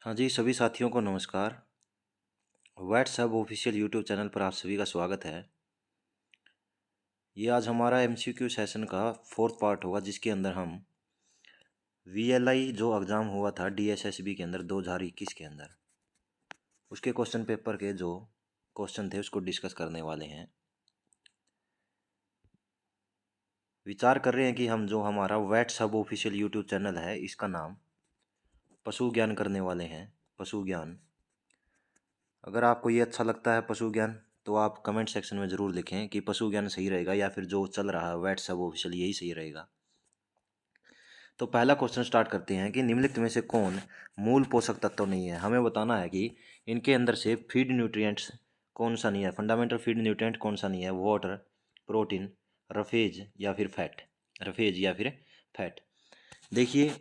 हाँ जी, सभी साथियों को नमस्कार। व्हाट्सएप ऑफिशियल यूट्यूब चैनल पर आप सभी का स्वागत है। ये आज हमारा एमसीक्यू सेशन का फोर्थ पार्ट होगा, जिसके अंदर हम वीएलआई जो एग्ज़ाम हुआ था डीएसएसबी के अंदर 2021 के अंदर, उसके क्वेश्चन पेपर के जो क्वेश्चन थे उसको डिस्कस करने वाले हैं। विचार कर रहे हैं कि हम जो हमारा व्हाट्सएप ऑफिशियल यूट्यूब चैनल है इसका नाम पशु ज्ञान करने वाले हैं। पशु ज्ञान। अगर आपको ये अच्छा लगता है पशु ज्ञान, तो आप कमेंट सेक्शन में ज़रूर लिखें कि पशु ज्ञान सही रहेगा या फिर जो चल रहा है व्हाट्सएप ऑफिशियल यही सही रहेगा। तो पहला क्वेश्चन स्टार्ट करते हैं कि निम्नलिखित में से कौन मूल पोषक तत्व नहीं है। हमें बताना है कि इनके अंदर से फीड न्यूट्रिएंट्स कौन सा नहीं है, फंडामेंटल फीड न्यूट्रिएंट कौन सा नहीं है। वाटर, प्रोटीन, रफेज या फिर फैट। रफेज या फिर फैट। देखिए,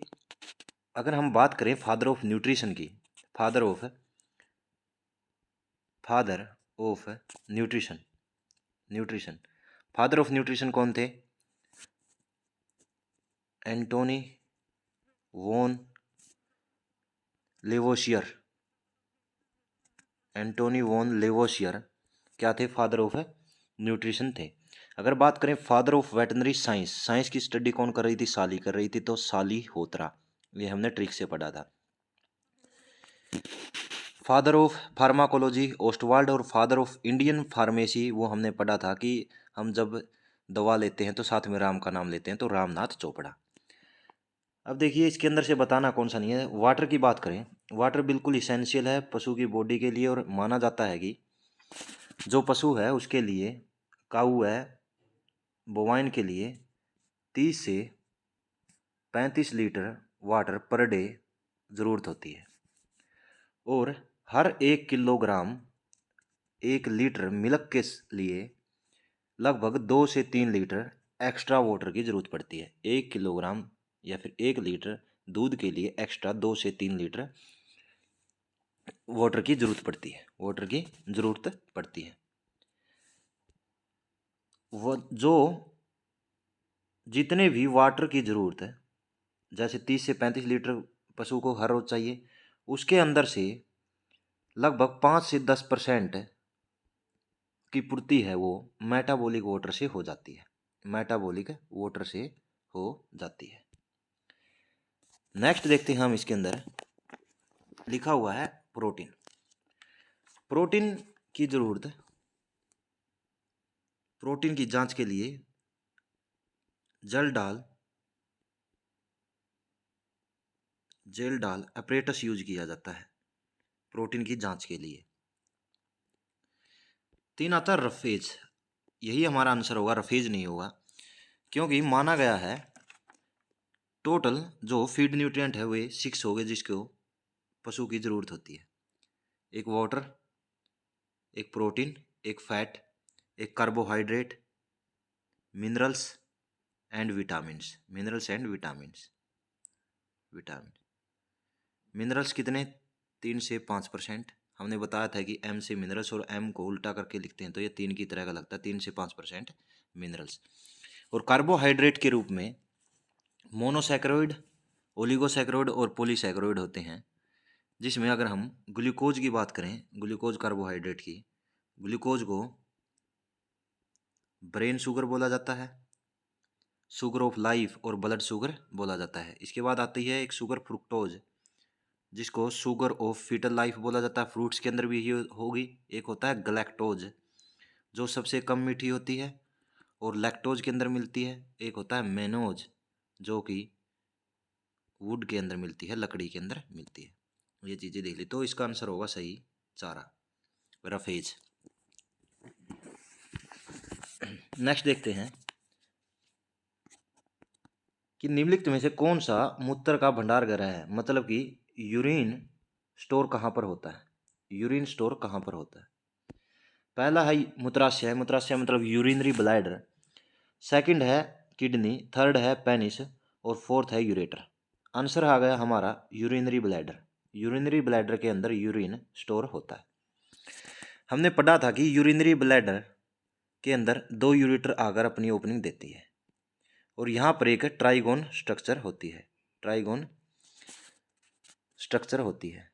अगर हम बात करें फादर ऑफ न्यूट्रिशन की, father of nutrition nutrition father of nutrition कौन थे? Antony von Lavoisier. Antony von Lavoisier क्या थे? फादर ऑफ न्यूट्रिशन थे। अगर बात करें father of veterinary science, science की स्टडी कौन कर रही थी? साली कर रही थी, तो साली होत्रा। ये हमने ट्रिक से पढ़ा था। फादर ऑफ फार्माकोलॉजी ओस्टवाल्ड, और फादर ऑफ इंडियन फार्मेसी वो हमने पढ़ा था कि हम जब दवा लेते हैं तो साथ में राम का नाम लेते हैं, तो रामनाथ चोपड़ा। अब देखिए, इसके अंदर से बताना कौन सा नहीं है। वाटर की बात करें, वाटर बिल्कुल इसेंशियल है पशु की बॉडी के लिए, और माना जाता है कि जो पशु है उसके लिए, काऊ है, बोवाइन के लिए 30 से 35 लीटर वाटर पर डे ज़रूरत होती है। और हर 1 किलोग्राम 1 लीटर मिल्क के लिए लगभग 2 से 3 लीटर एक्स्ट्रा वाटर की ज़रूरत पड़ती है। 1 किलोग्राम या फिर 1 लीटर दूध के लिए एक्स्ट्रा 2 से 3 लीटर वाटर की ज़रूरत पड़ती है। वाटर की ज़रूरत पड़ती है। वो जो जितने भी वाटर की ज़रूरत है, जैसे 30 से 35 लीटर पशु को हर रोज़ चाहिए, उसके अंदर से लगभग 5 से 10% की पूर्ति है वो मेटाबॉलिक वाटर से हो जाती है। मेटाबॉलिक वाटर से हो जाती है। नेक्स्ट देखते हैं हम, इसके अंदर लिखा हुआ है प्रोटीन। प्रोटीन की ज़रूरत, प्रोटीन की जांच के लिए जेल डाल अपरेटस यूज किया जाता है प्रोटीन की जांच के लिए। 3 आता है रफेज। यही हमारा आंसर होगा, रफेज नहीं होगा, क्योंकि माना गया है टोटल जो फीड न्यूट्रिएंट है वे 6 हो गए जिसको पशु की ज़रूरत होती है। एक वाटर, एक प्रोटीन, एक फैट, एक carbohydrate, minerals and vitamins. Minerals and vitamins. Minerals कितने? 3 से 5%। हमने बताया था कि एम से मिनरल्स, और एम को उल्टा करके लिखते हैं तो ये 3 की तरह का लगता है। 3 से 5% मिनरल्स। और कार्बोहाइड्रेट के रूप में मोनोसैकेरॉइड, ओलिगोसैकेरॉइड और पॉलीसैकेरॉइड होते हैं, जिसमें अगर हम ग्लूकोज की बात करें, ग्लूकोज कार्बोहाइड्रेट की, ग्लूकोज को ब्रेन शुगर बोला जाता है, शुगर ऑफ लाइफ और ब्लड शुगर बोला जाता है। इसके बाद आती है एक शुगर फ्रुक्टोज, जिसको शुगर ऑफ फीटल लाइफ बोला जाता है। फ्रूट्स के अंदर भी ये होगी। एक होता है गलैक्टोज, जो सबसे कम मीठी होती है और लैक्टोज के अंदर मिलती है। एक होता है मेनोज, जो कि वुड के अंदर मिलती है, लकड़ी के अंदर मिलती है। ये चीज़ें देख ली, तो इसका आंसर होगा सही चारा, रफेज। नेक्स्ट देखते हैं कि निम्नलिखित में से कौन सा मूत्र का भंडार गृह है। मतलब कि यूरिन स्टोर कहाँ पर होता है? यूरिन स्टोर कहाँ पर होता है? पहला है मूत्राशय, मूत्राशय मतलब यूरिनरी ब्लैडर। सेकंड है किडनी, थर्ड है पेनिस, और फोर्थ है यूरेटर। आंसर आ गया हमारा यूरिनरी ब्लैडर। यूरिनरी ब्लैडर के अंदर यूरिन स्टोर होता है। हमने पढ़ा था कि यूरिनरी ब्लैडर के अंदर 2 यूरेटर आकर अपनी ओपनिंग देती है, और यहाँ पर एक ट्राइगोन स्ट्रक्चर होती है। ट्राइगोन स्ट्रक्चर होती है।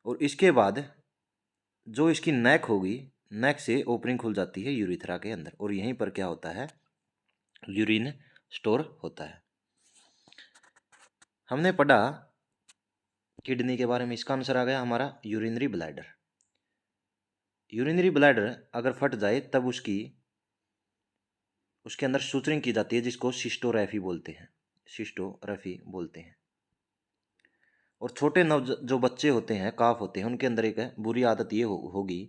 और इसके बाद जो इसकी नेक होगी, नेक से ओपनिंग खुल जाती है यूरिथ्रा के अंदर, और यहीं पर क्या होता है, यूरिन स्टोर होता है। हमने पढ़ा किडनी के बारे में, इसका आंसर आ गया हमारा यूरिनरी ब्लैडर। यूरिनरी ब्लैडर अगर फट जाए तब उसके अंदर सूचरिंग की जाती है, जिसको सिस्टोरेफी बोलते हैं, सिस्टोरेफी बोलते हैं। और छोटे जो बच्चे होते हैं, काफ होते हैं, उनके अंदर एक बुरी आदत ये होगी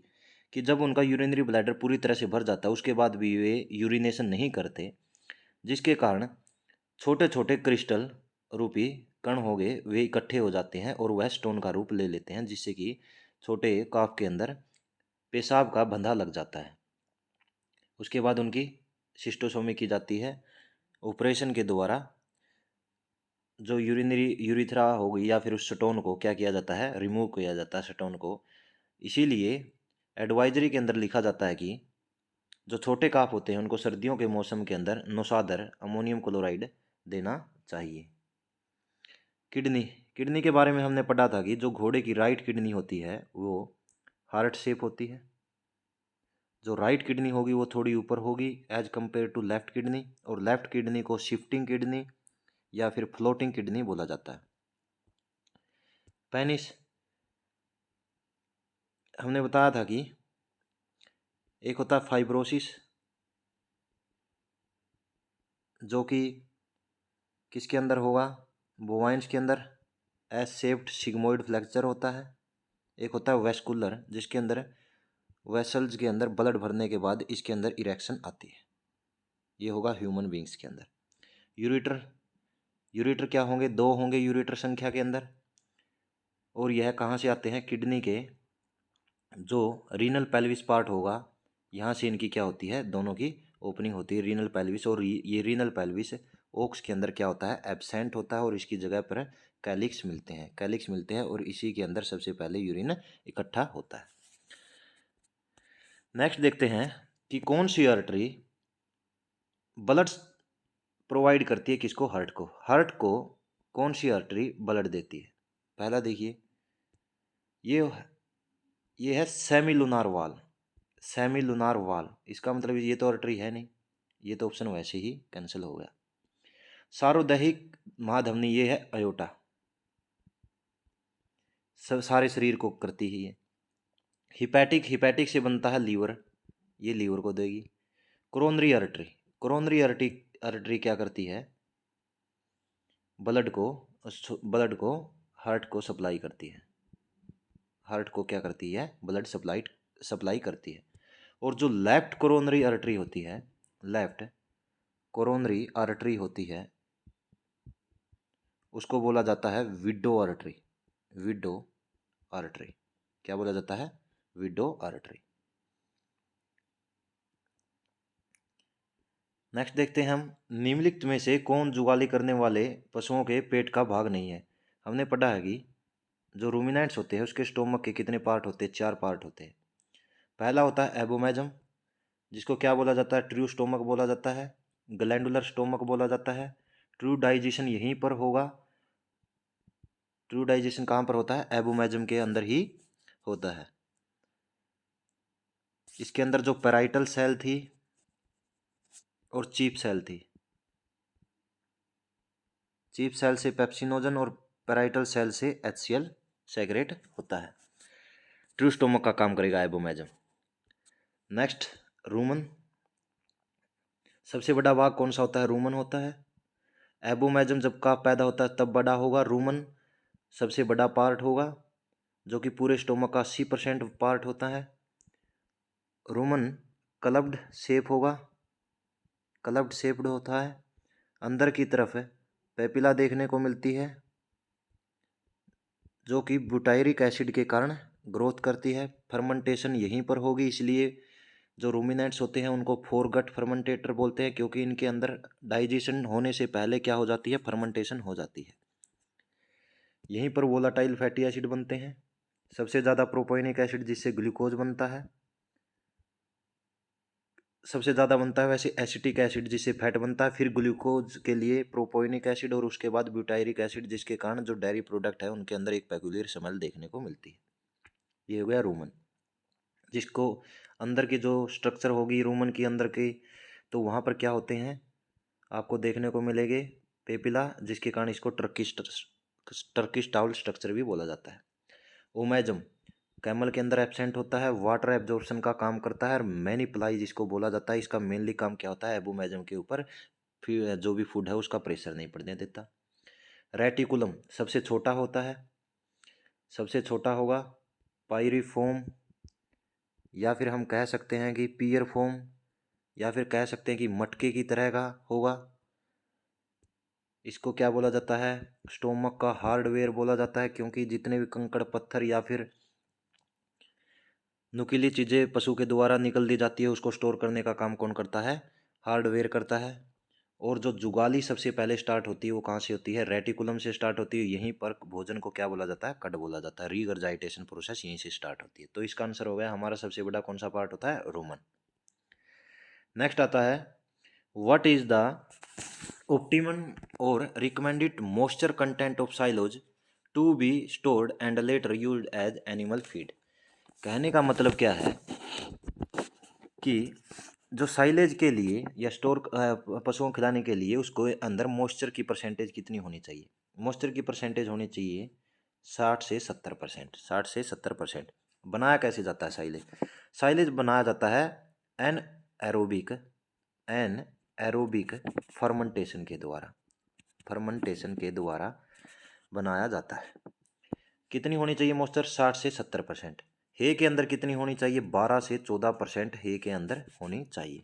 कि जब उनका यूरिनरी ब्लैडर पूरी तरह से भर जाता है उसके बाद भी वे यूरिनेशन नहीं करते, जिसके कारण छोटे छोटे क्रिस्टल रूपी कण हो गए वे इकट्ठे हो जाते हैं और वह स्टोन का रूप ले लेते हैं, जिससे कि छोटे काफ के अंदर पेशाब का बंधा लग जाता है। उसके बाद उनकी सिस्टोसोमी की जाती है। ऑपरेशन के द्वारा जो यूरिथ्रा हो गई या फिर उस स्टोन को क्या किया जाता है, रिमूव किया जाता है स्टोन को। इसीलिए एडवाइजरी के अंदर लिखा जाता है कि जो छोटे काफ होते हैं उनको सर्दियों के मौसम के अंदर नौशादर अमोनियम क्लोराइड देना चाहिए। किडनी, किडनी के बारे में हमने पढ़ा था कि जो घोड़े की राइट किडनी होती है वो हार्ट शेप होती है। जो राइट किडनी होगी वो थोड़ी ऊपर होगी as compare to left kidney, और लेफ्ट किडनी को शिफ्टिंग किडनी या फिर फ्लोटिंग किडनी बोला जाता है। पेनिस, हमने बताया था कि एक होता है फाइब्रोसिस, जो कि किसके अंदर होगा, बोवाइंस के अंदर एस शेप्ड सिग्मोइड फ्लेक्चर होता है। एक होता है वेस्कुलर, जिसके अंदर वेसल्स के अंदर ब्लड भरने के बाद इसके अंदर इरेक्शन आती है, ये होगा ह्यूमन बींग्स के अंदर। यूरेटर, यूरेटर क्या होंगे, दो होंगे यूरेटर संख्या के अंदर, और यह कहाँ से आते हैं, किडनी के जो रीनल पेल्विस पार्ट होगा यहाँ से इनकी क्या होती है, दोनों की ओपनिंग होती है रीनल पेल्विस, और ये रीनल पेल्विस ओक्स के अंदर क्या होता है, एब्सेंट होता है, और इसकी जगह पर कैलिक्स मिलते हैं, कैलिक्स मिलते हैं, और इसी के अंदर सबसे पहले यूरिन इकट्ठा होता है। नेक्स्ट देखते हैं कि कौन सी आर्टरी ब्लड प्रोवाइड करती है किसको, हार्ट को। हार्ट को कौन सी आर्टरी ब्लड देती है, पहला देखिए ये है सेमिलुनार वाल, सेमिलुनार वाल, इसका मतलब ये तो आर्टरी है नहीं, ये तो ऑप्शन वैसे ही कैंसिल हो गया। सार्वदेहिक महाधमनी ये है अयोटा, सब सारे शरीर को करती है ये। हिपैटिक, हिपैटिक से बनता है लीवर, ये लीवर को देगी। कोरोनरी आर्टरी, कोरोनरी आर्टरी क्या करती है, ब्लड को हार्ट को सप्लाई करती है, हार्ट को क्या करती है, ब्लड सप्लाई करती है। और जो लेफ्ट कोरोनरी आर्टरी होती है, लेफ्ट कोरोनरी आर्टरी होती है, उसको बोला जाता है विडो आर्टरी, विडो आर्टरी, क्या बोला जाता है, विडो आर्टरी। नेक्स्ट देखते हैं हम, निम्नलिखित में से कौन जुगाली करने वाले पशुओं के पेट का भाग नहीं है। हमने पढ़ा है कि जो रूमिनेंट्स होते हैं उसके स्टोमक के कितने पार्ट होते हैं, 4 पार्ट होते हैं। पहला होता है एबोमेजम, जिसको क्या बोला जाता है, ट्रू स्टोमक बोला जाता है, ग्लैंडुलर स्टोमक बोला जाता है। ट्रू डाइजेशन यहीं पर होगा, ट्रू डाइजेशन कहाँ पर होता है, एबोमेजम के अंदर ही होता है। इसके अंदर जो पैराइटल सेल थी और चीफ सेल थी, चीफ सेल से पेप्सिनोजन और पैराइटल सेल से HCl सेग्रेट होता है। ट्रू स्टोमक का काम करेगा एबोमेजम। नेक्स्ट रूमन, सबसे बड़ा भाग कौन सा होता है, रूमन होता है। एबोमेजम जब का पैदा होता है तब बड़ा होगा, रूमन सबसे बड़ा पार्ट होगा, जो कि पूरे स्टोमक का 80% पार्ट होता है। रूमन क्लब्ड शेप होगा, क्लब्ड शेप्ड होता है। अंदर की तरफ पेपिला देखने को मिलती है, जो कि ब्यूटायरिक एसिड के कारण ग्रोथ करती है। फर्मेंटेशन यहीं पर होगी, इसलिए जो रूमिनेंट्स होते हैं उनको फोरगट फर्मेंटेटर बोलते हैं, क्योंकि इनके अंदर डाइजेशन होने से पहले क्या हो जाती है, फर्मेंटेशन हो जाती है। यहीं पर वोलाटाइल फैटी एसिड बनते हैं, सबसे ज़्यादा प्रोपोनिक एसिड जिससे ग्लूकोज बनता है, सबसे ज़्यादा बनता है वैसे एसिटिक एसिड जिससे फैट बनता है, फिर ग्लूकोज के लिए प्रोपोनिक एसिड, और उसके बाद ब्यूटायरिक एसिड, जिसके कारण जो डेयरी प्रोडक्ट है उनके अंदर एक पेक्यूलियर स्मेल देखने को मिलती है। ये हो गया रूमन। जिसको अंदर की जो स्ट्रक्चर होगी रूमन की अंदर की, तो वहाँ पर क्या होते हैं आपको देखने को मिलेंगे पेपिला, जिसके कारण इसको टर्किश टाउल स्ट्रक्चर भी बोला जाता है। ओमैजम कैमल के अंदर एब्सेंट होता है, वाटर एब्जॉर्प्शन का काम करता है। और मैनीप्लाई जिसको बोला जाता है, इसका मेनली काम क्या होता है, एबोमेजम के ऊपर फिर जो भी फूड है उसका प्रेशर नहीं पड़ने देता। रेटिकुलम सबसे छोटा होता है, सबसे छोटा होगा। पायरिफॉर्म, या फिर हम कह सकते हैं कि पियरफॉर्म, या फिर कह सकते हैं कि मटके की तरह का होगा। इसको क्या बोला जाता है, स्टोमक का हार्डवेयर बोला जाता है, क्योंकि जितने भी कंकड़ पत्थर या फिर नुकीली चीज़ें पशु के द्वारा निकल दी जाती है उसको स्टोर करने का काम कौन करता है, हार्डवेयर करता है। और जो जुगाली सबसे पहले स्टार्ट होती है वो कहाँ से होती है, रेटिकुलम से स्टार्ट होती है। यहीं पर भोजन को क्या बोला जाता है, कड बोला जाता है। रीगर्जाइटेशन प्रोसेस यहीं से स्टार्ट होती है। तो इसका आंसर हो गया हमारा सबसे बड़ा कौन सा पार्ट होता है, रोमन। नेक्स्ट आता है, व्हाट इज द ऑप्टिमम और recommended moisture content of silos to be stored and later used as animal feed. कहने का मतलब क्या है कि जो साइलेज के लिए या स्टोर पशुओं को खिलाने के लिए उसको अंदर मॉइस्चर की परसेंटेज कितनी होनी चाहिए। मॉइस्चर की परसेंटेज होनी चाहिए 60 से 70%। 60 से 70%। बनाया कैसे जाता है साइलेज, साइलेज बनाया जाता है anaerobic anaerobic fermentation के द्वारा, फर्मेंटेशन के द्वारा बनाया जाता है। कितनी होनी चाहिए मॉइस्चर, 60 से 70%। हे के अंदर कितनी होनी चाहिए, 12 से 14% हे के अंदर होनी चाहिए,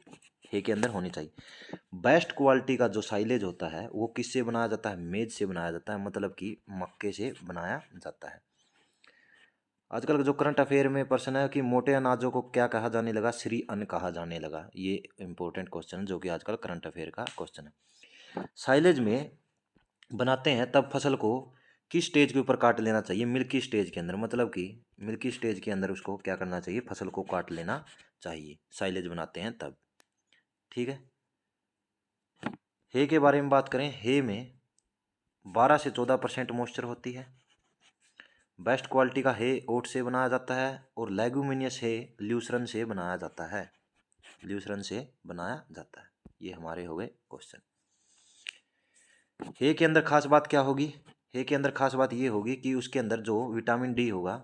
हे के अंदर होनी चाहिए। बेस्ट क्वालिटी का जो साइलेज होता है वो किससे बनाया जाता है, मेज से बनाया जाता है, मतलब कि मक्के से बनाया जाता है। आजकल जो करंट अफेयर में प्रश्न है कि मोटे अनाजों को क्या कहा जाने लगा, श्री अन्न कहा जाने लगा। ये इंपॉर्टेंट क्वेश्चन है जो कि आजकल करंट अफेयर का क्वेश्चन है। साइलेज में बनाते हैं तब फसल को किस स्टेज के ऊपर काट लेना चाहिए, मिल्की स्टेज के अंदर, मतलब कि मिल्की स्टेज के अंदर उसको क्या करना चाहिए, फसल को काट लेना चाहिए। साइलेज बनाते हैं तब, ठीक है। हे के बारे में बात करें, हे में 12 से 14% मॉइस्चर होती है। बेस्ट क्वालिटी का हे ओट से बनाया जाता है और लेगुमिनियस हे ल्यूसरन से बनाया जाता है, ल्यूसरन से बनाया जाता है। ये हमारे हो गए क्वेश्चन। हे के अंदर खास बात क्या होगी, हे के अंदर खास बात ये होगी कि उसके अंदर जो विटामिन डी होगा,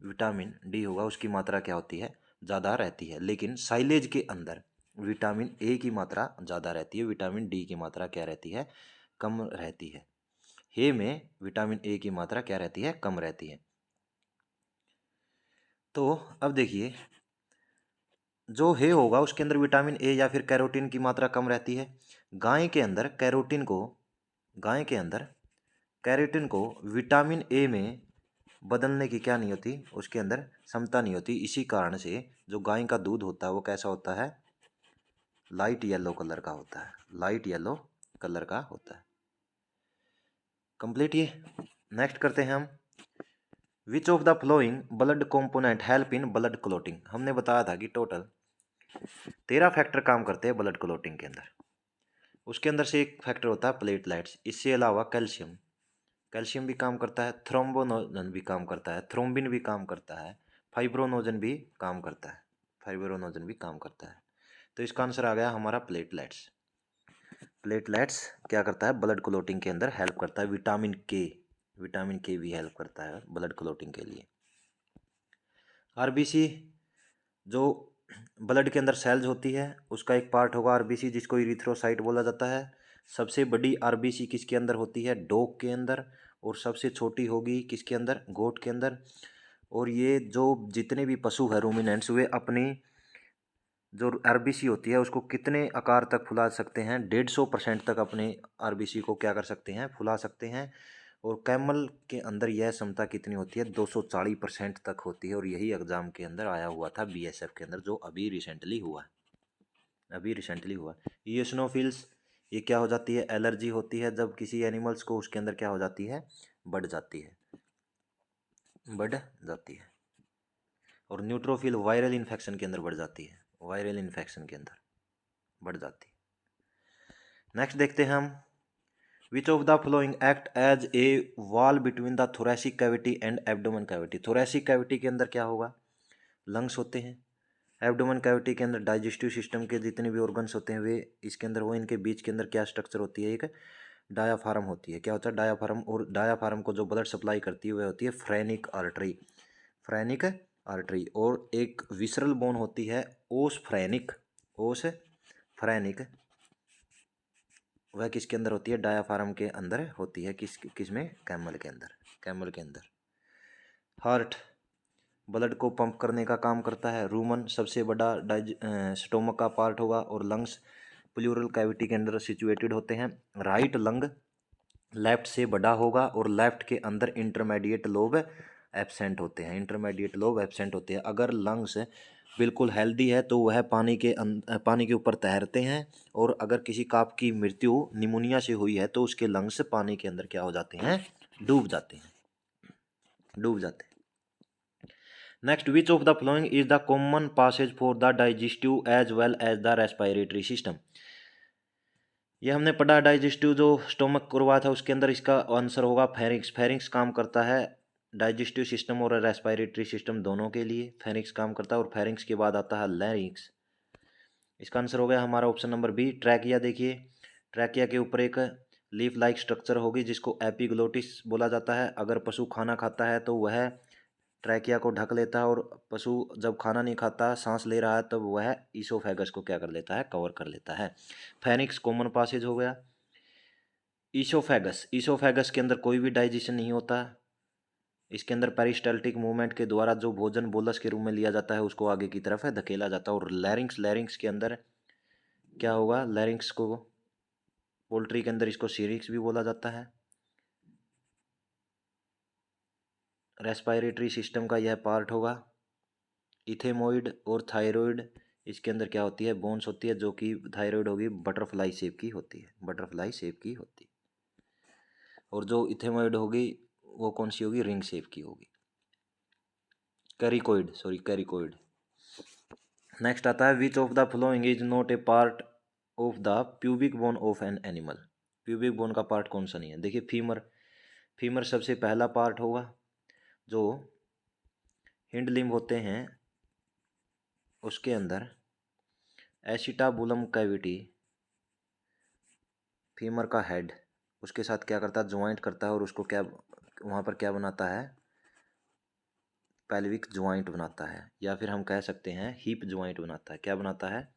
विटामिन डी होगा उसकी मात्रा क्या होती है, ज़्यादा रहती है। लेकिन साइलेज के अंदर विटामिन ए की मात्रा ज़्यादा रहती है, विटामिन डी की मात्रा क्या रहती है, कम रहती है। हे में विटामिन ए की मात्रा क्या रहती है, कम रहती है। तो अब देखिए, जो हे होगा उसके अंदर विटामिन ए या फिर कैरोटीन की मात्रा कम रहती है। गाय के अंदर कैरोटीन को, गाय के अंदर कैरोटीन को विटामिन ए में बदलने की क्या नहीं होती, उसके अंदर क्षमता नहीं होती। इसी कारण से जो गाय का दूध होता है वो कैसा होता है, लाइट येलो कलर का होता है, लाइट येलो कलर का होता है। कंप्लीट ये। नेक्स्ट करते हैं हम, which of the flowing blood component help in blood clotting. हमने बताया था कि टोटल 13 फैक्टर काम करते हैं ब्लड क्लोटिंग के अंदर। उसके अंदर से एक फैक्टर होता है प्लेटलेट्स। इससे अलावा कैल्शियम, कैल्शियम भी काम करता है, थ्रोम्बोनोजन भी काम करता है, थ्रोम्बिन भी काम करता है, फाइब्रोनोजन भी काम करता है, फाइब्रोनोजन भी काम करता है। तो इसका आंसर आ गया हमारा प्लेटलेट्स। प्लेटलेट्स क्या करता है, ब्लड क्लोटिंग के अंदर हेल्प करता है। विटामिन के, विटामिन के भी हेल्प करता है ब्लड क्लोटिंग के लिए। आरबीसी जो ब्लड के अंदर सेल्स होती है उसका एक पार्ट होगा आरबीसी, जिसको इरिथ्रोसाइट बोला जाता है। सबसे बड़ी आरबीसी किसके अंदर होती है, डॉग के अंदर। और सबसे छोटी होगी किसके अंदर, गोट के अंदर। और ये जो जितने भी पशु है रूमिनेंट्स, वे अपनी जो आरबीसी होती है उसको कितने आकार तक फुला सकते हैं, 150% तक अपने आरबीसी को क्या कर सकते हैं, फुला सकते हैं। और कैमल के अंदर यह क्षमता कितनी होती है, 240% तक होती है। और यही एग्जाम के अंदर आया हुआ था बीएसएफ के अंदर, जो अभी रिसेंटली हुआ है, अभी रिसेंटली हुआ। ईओसिनोफिल्स, ये क्या हो जाती है, एलर्जी होती है जब किसी एनिमल्स को, उसके अंदर क्या हो जाती है, बढ़ जाती है, बढ़ जाती है। और न्यूट्रोफिल वायरल इन्फेक्शन के अंदर बढ़ जाती है, वायरल इन्फेक्शन के अंदर बढ़ जाती है। नेक्स्ट देखते हैं हम, which of the following act as a wall between the thoracic cavity and abdomen cavity. Thoracic cavity के अंदर क्या होगा, लंग्स होते हैं। एब्डोमेन कैविटी के अंदर डाइजेस्टिव सिस्टम के जितने भी ऑर्गन्स होते हैं वे इसके अंदर, वो इनके बीच के अंदर क्या स्ट्रक्चर होती है, एक डायाफ्राम होती है। क्या होता है, डायाफ्राम। और डायाफ्राम को जो ब्लड सप्लाई करती है वह होती है फ्रेनिक आर्टरी, फ्रेनिक आर्टरी। और एक विसरल बोन होती है ओस फ्रेनिक, ओस फ्रेनिक, वह किसके अंदर होती है, डायाफ्राम के अंदर होती है। किस में, कैमल के अंदर, कैमल के अंदर। हार्ट ब्लड को पंप करने का काम करता है। रूमन सबसे बड़ा स्टोमक का पार्ट होगा। और लंग्स प्लूरल कैविटी के अंदर सिचुएटेड होते हैं। राइट लंग लेफ्ट से बड़ा होगा और लेफ्ट के अंदर इंटरमीडिएट लोब एब्सेंट होते हैं, इंटरमीडिएट लोब एब्सेंट होते हैं। अगर लंग्स बिल्कुल हेल्दी है तो वह पानी के ऊपर तैरते हैं। और अगर किसी काप की मृत्यु निमोनिया से हुई है तो उसके लंग्स पानी के अंदर क्या हो जाते हैं, डूब जाते हैं, डूब जाते हैं। Next, which of the following is the common passage for the digestive as well as the respiratory system. ये हमने पढ़ा, डाइजेस्टिव जो स्टोमक करवा था उसके अंदर इसका आंसर होगा फेरिंक्स। फेरिंक्स काम करता है डाइजेस्टिव सिस्टम और रेस्पिरेटरी सिस्टम दोनों के लिए। फेरिंक्स काम करता है और फेरिंक्स के बाद आता है लैरिंक्स। इसका आंसर हो गया हमारा ऑप्शन नंबर बी, ट्रैकिया। देखिए ट्रैकिया के ऊपर एक लीफ लाइक स्ट्रक्चर होगी जिसको एपिग्लोटिस बोला जाता है। अगर पशु खाना खाता है तो वह ट्रैकिया को ढक लेता है, और पशु जब खाना नहीं खाता, सांस ले रहा है, तब वह ईसोफेगस को क्या कर लेता है, कवर कर लेता है। फेनिक्स कॉमन पासेज हो गया। ईसोफेगस, ईसोफेगस के अंदर कोई भी डाइजेशन नहीं होता। इसके अंदर पेरिस्टाल्टिक मूवमेंट के द्वारा जो भोजन बोलस के रूप में लिया जाता है उसको आगे की तरफ है धकेला जाता है। और लैरिंक्स, लैरिंक्स के अंदर क्या होगा, लैरिंक्स को पोल्ट्री के अंदर इसको सीरिक्स भी बोला जाता है। रेस्पिरेटरी सिस्टम का यह पार्ट होगा। इथेमोइड और थायराइड, इसके अंदर क्या होती है, बोन्स होती है, जो कि थायराइड होगी बटरफ्लाई शेप की होती है, बटरफ्लाई शेप की होती है। और जो इथेमोइड होगी वो कौन सी होगी, रिंग शेप की होगी, कैरिकोइड, सॉरी कैरिकोइड। नेक्स्ट आता है, which of the following is not a part of the pubic bone of an animal. Pubic bone का पार्ट कौन सा नहीं है। देखिए फीमर, फीमर सबसे पहला पार्ट होगा। जो हिंड लिम्ब होते हैं उसके अंदर एसिटाबुलम कैविटी, फीमर का हेड, उसके साथ क्या करता है, ज्वाइंट करता है। और उसको क्या, वहाँ पर क्या बनाता है, पेल्विक ज्वाइंट बनाता है, या फिर हम कह सकते हैं हिप ज्वाइंट बनाता है। क्या बनाता है,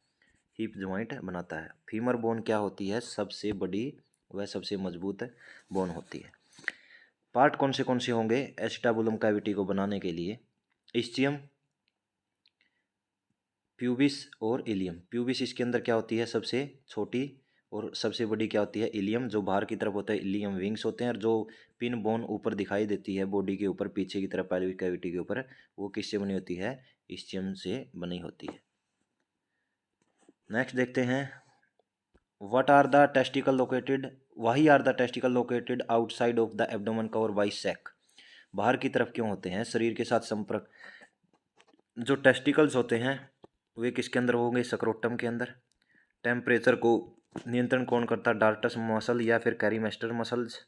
हिप ज्वाइंट बनाता है। फीमर बोन क्या होती है, सबसे बड़ी वह सबसे मजबूत बोन होती है। पार्ट कौन से होंगे एसिटाबुलम कैविटी को बनाने के लिए, इस्चियम, प्यूबिस और इलियम। प्यूबिस इसके अंदर क्या होती है, सबसे छोटी, और सबसे बड़ी क्या होती है, इलियम, जो बाहर की तरफ होता है इलियम विंग्स होते हैं। और जो पिन बोन ऊपर दिखाई देती है बॉडी के ऊपर पीछे की तरफ पेल्विक कैविटी के ऊपर, वो किससे बनी होती है, इस्चियम से बनी होती है। नेक्स्ट देखते हैं, what are the testicle located, why are the testicle located outside of the abdomen cover by sac. बाहर की तरफ क्यों होते हैं, शरीर के साथ संपर्क। जो टेस्टिकल्स होते हैं वे किसके अंदर होंगे, सक्रोटम के अंदर। टेम्परेचर को नियंत्रण कौन करता है, डार्टस मसल या फिर कैरीमेस्टर मसल्स।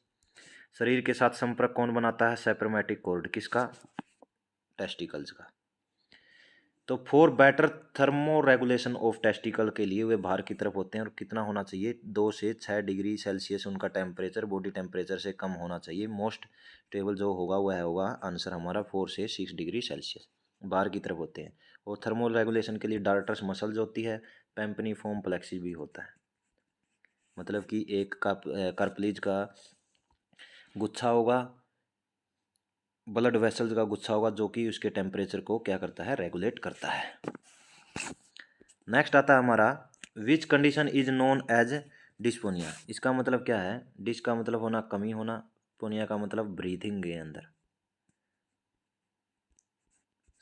शरीर के साथ संपर्क कौन बनाता है, सेप्रमेटिक कॉर्ड, किसका, टेस्टिकल्स का। तो for better thermo regulation of testicle के लिए वे बाहर की तरफ होते हैं। और कितना होना चाहिए, 2 से 6 डिग्री सेल्सियस उनका टेम्परेचर बॉडी टेम्परेचर से कम होना चाहिए। मोस्ट टेबल जो होगा वह होगा आंसर हमारा 4 से 6 डिग्री सेल्सियस, बाहर की तरफ होते हैं। और थर्मो रेगुलेशन के लिए डार्टस मसल जो होती है, पेम्पनीफॉर्म प्लेक्सी भी होता है। मतलब कि एक कार्पलेज का गुच्छा होगा, ब्लड वेसल्स का गुच्छा होगा, जो कि उसके टेम्परेचर को क्या करता है, रेगुलेट करता है। नेक्स्ट आता है हमारा, which condition is known as dyspnoea. इसका मतलब क्या है, डिस का मतलब होना, कमी होना, पोनिया का मतलब ब्रीथिंग के अंदर,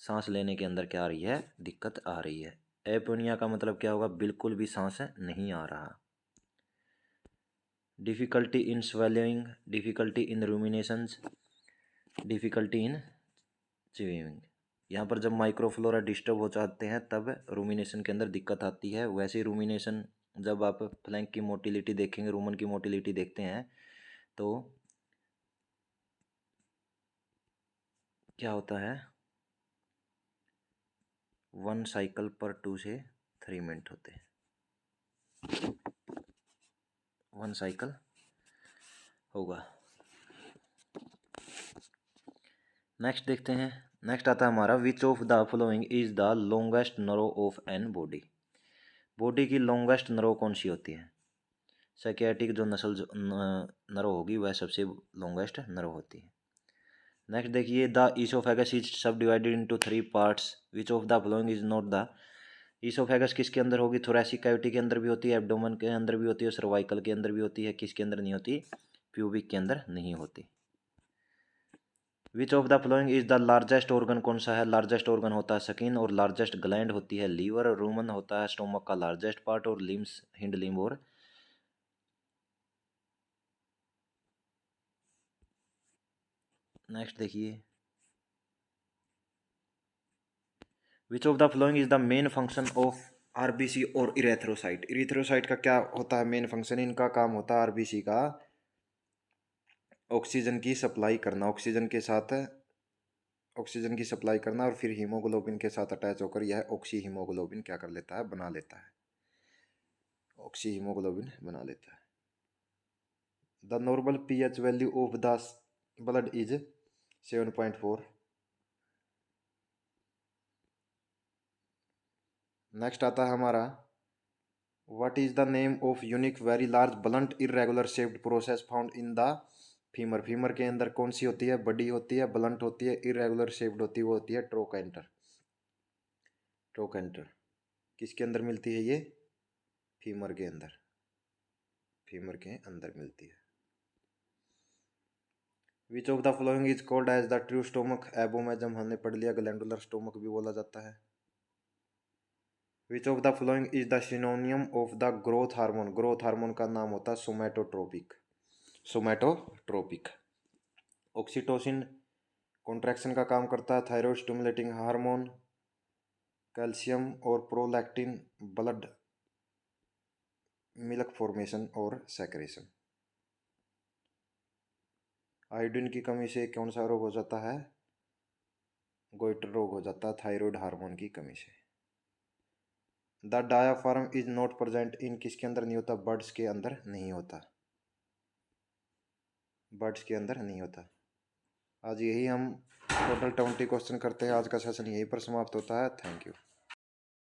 सांस लेने के अंदर क्या आ रही है, दिक्कत आ रही है। एपोनिया का मतलब क्या होगा, बिल्कुल भी सांस नहीं आ रहा। Difficulty in swallowing, difficulty in ruminations, difficulty in chewing. यहाँ पर जब माइक्रोफ्लोरा डिस्टर्ब हो जाते हैं तब रूमिनेशन के अंदर दिक्कत आती है। वैसे ही रूमिनेशन, जब आप फ्लैंक की मोटिलिटी देखेंगे, रूमन की मोटिलिटी देखते हैं, तो क्या होता है, 1 साइकिल पर 2 से 3 मिनट होते हैं, 1 साइकिल होगा। नेक्स्ट देखते हैं। नेक्स्ट आता है हमारा, which of the following is the longest nerve of an body. Body की लॉन्गेस्ट नर्व कौन सी होती है? साइकियाट्रिक जो नर्व होगी वह सबसे लॉन्गेस्ट नर्व होती है। नेक्स्ट देखिए, द ईसोफेगस इज सब divided into 3 parts, which of the following is not the. Oesophagus किसके अंदर होगी? थोरैसिक कैविटी के अंदर भी होती है, एब्डोमेन के अंदर भी होती है, सर्वाइकल के अंदर भी होती है। किसके अंदर नहीं होती? प्यूबिक के अंदर नहीं होती। विच of the following is the largest organ, कौन सा है लार्जेस्ट ऑर्गन? होता है स्किन, और लार्जेस्ट ग्लैंड होती है लीवर। रूमन होता है स्टोमक का लार्जेस्ट पार्ट, और लिम्स हिंड लिम्ब। और नेक्स्ट देखिए, विच of the following is the main function of RBC और इरेथ्रोसाइट। इरेथ्रोसाइट का क्या होता है मेन फंक्शन? इनका काम होता है आरबीसी का ऑक्सीजन की सप्लाई करना, ऑक्सीजन की सप्लाई करना, और फिर हीमोग्लोबिन के साथ अटैच होकर यह ऑक्सी हीमोग्लोबिन क्या कर लेता है? बना लेता है, ऑक्सी हीमोग्लोबिन बना लेता है। The normal pH value of the blood is 7.4। Next आता है हमारा, what is the name of unique very large blunt irregular shaped process found in the femur. Femur के अंदर कौन सी होती है? बड़ी होती है, ब्लंट होती है, इरेगुलर शेप्ड होती है, वो होती है ट्रोकेंटर। ट्रोकेंटर किसके अंदर मिलती है? ये फीमर के अंदर, फीमर के अंदर मिलती है। Which of the following is called as the true stomach. Abomasum हमने पढ़ लिया, ग्लैंडुलर स्टोमक भी बोला जाता है। Which of the following is the synonym of the growth hormone. Growth hormone का नाम होता है सोमैटोट्रोपिक, सोमैटोट्रोपिक। ऑक्सीटोसिन कॉन्ट्रैक्शन का काम करता है, थायराइड स्टिमुलेटिंग हार्मोन। कैल्शियम और प्रोलैक्टिन ब्लड मिल्क फॉर्मेशन और सेक्रेशन। आयोडीन की कमी से कौन सा रोग हो जाता है? गोइटर रोग हो जाता है, थायराइड हार्मोन की कमी से। The diaphragm is not present in, किसके अंदर नहीं होता? बर्ड्स के अंदर नहीं होता, बर्ड्स के अंदर नहीं होता। आज यही हम टोटल 20 क्वेश्चन करते हैं। आज का सेशन यहीं पर समाप्त होता है। Thank you.